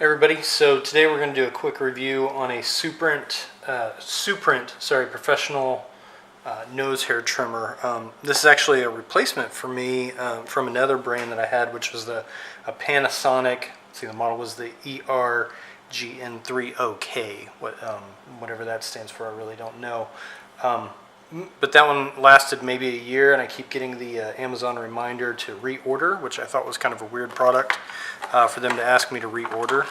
Everybody, so today we're going to do a quick review on a SUPRENT professional nose hair trimmer. This is actually a replacement for me from another brand that I had, which was a Panasonic. Let's see, the model was the ERGN30K, whatever that stands for, I really don't know. But that one lasted maybe a year, and I keep getting the Amazon reminder to reorder, which I thought was kind of a weird product for them to ask me to reorder.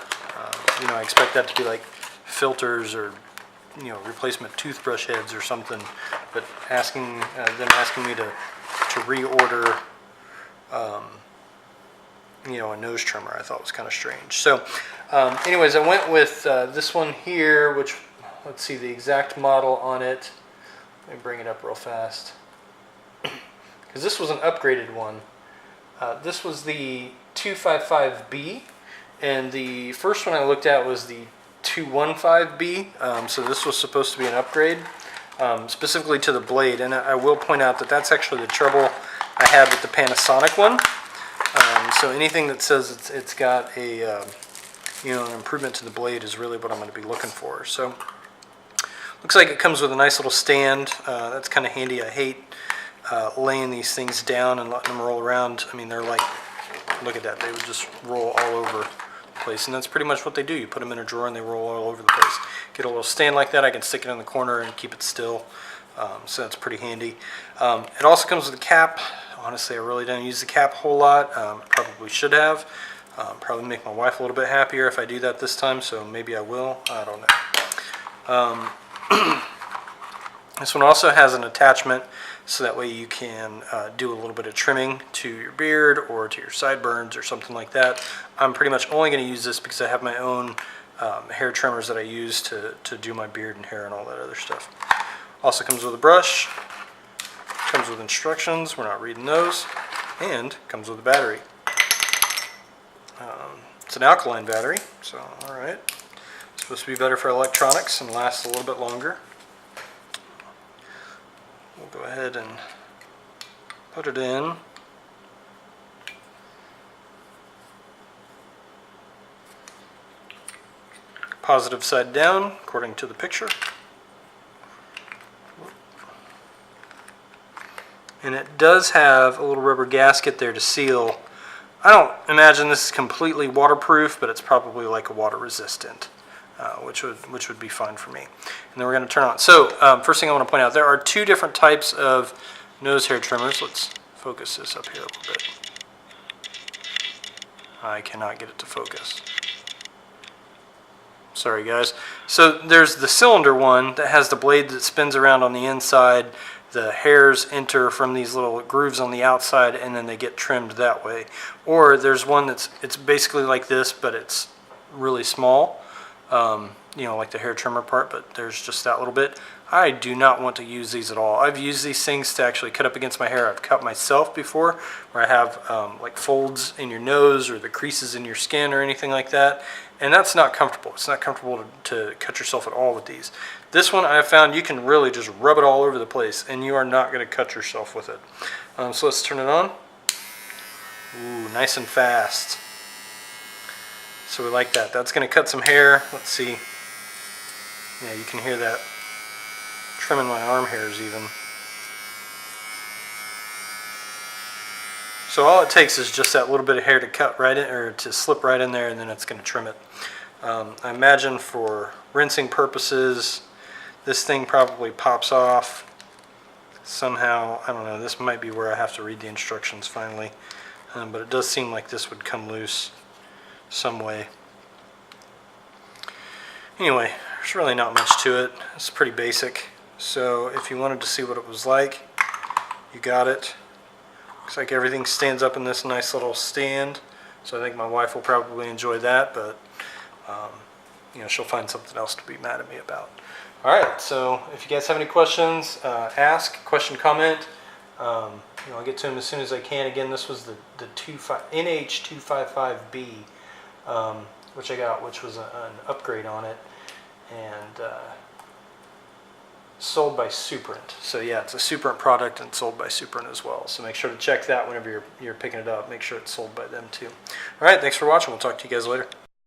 I expect that to be like filters or replacement toothbrush heads or something, but them asking me to reorder a nose trimmer, I thought was kind of strange. So anyways, I went with this one here, which, let's see the exact model on it. Let me bring it up real fast, because this was an upgraded one. This was the 255B, and the first one I looked at was the 215B, so this was supposed to be an upgrade, specifically to the blade. And I will point out that that's actually the trouble I had with the Panasonic one. So anything that says it's got a an improvement to the blade is really what I'm going to be looking for. So looks like it comes with a nice little stand. That's kind of handy. I hate laying these things down and letting them roll around. I mean, they're like, look at that, they would just roll all over the place, and that's pretty much what they do. You put them in a drawer and they roll all over the place. Get a little stand like that, I can stick it in the corner and keep it still, so that's pretty handy. It also comes with a cap. Honestly, I really don't use the cap a whole lot. Probably should have. Probably make my wife a little bit happier if I do that this time, so maybe I will. I don't know. This one also has an attachment, so that way you can do a little bit of trimming to your beard or to your sideburns or something like that. I'm pretty much only going to use this because I have my own hair trimmers that I use to do my beard and hair and all that other stuff. Also comes with a brush, comes with instructions, we're not reading those, and comes with a battery. It's an alkaline battery, so alright. It's supposed to be better for electronics and last a little bit longer. We'll go ahead and put it in. Positive side down, according to the picture. And it does have a little rubber gasket there to seal. I don't imagine this is completely waterproof, but it's probably like a water resistant. Which would be fine for me. And then we're going to turn on. So first thing I want to point out, there are two different types of nose hair trimmers. Let's focus this up here a little bit. I cannot get it to focus. Sorry guys. So there's the cylinder one that has the blade that spins around on the inside. The hairs enter from these little grooves on the outside, and then they get trimmed that way. Or there's one it's basically like this, but it's really small. Like the hair trimmer part, but there's just that little bit. I do not want to use these at all. I've used these things to actually cut up against my hair. I've cut myself before, where I have like folds in your nose or the creases in your skin or anything like that, and that's not comfortable. It's not comfortable to cut yourself at all with these. This one I have found you can really just rub it all over the place, and you are not going to cut yourself with it. So let's turn it on. Ooh, nice and fast. So we like that. That's going to cut some hair. Let's see. Yeah, you can hear that trimming my arm hairs even. So all it takes is just that little bit of hair to cut right in, or to slip right in there, and then it's going to trim it. I imagine for rinsing purposes, this thing probably pops off somehow. I don't know. This might be where I have to read the instructions finally, but it does seem like this would come loose some way. Anyway, there's really not much to it. It's pretty basic. So if you wanted to see what it was like, you got it. Looks like everything stands up in this nice little stand. So I think my wife will probably enjoy that, but she'll find something else to be mad at me about. Alright, so if you guys have any questions, ask, comment. I'll get to them as soon as I can. Again, this was the NH255B. Which I got, which was an upgrade on it, and sold by SUPRENT. So yeah, it's a SUPRENT product and sold by SUPRENT as well. So make sure to check that whenever you're picking it up. Make sure it's sold by them too. All right, thanks for watching. We'll talk to you guys later.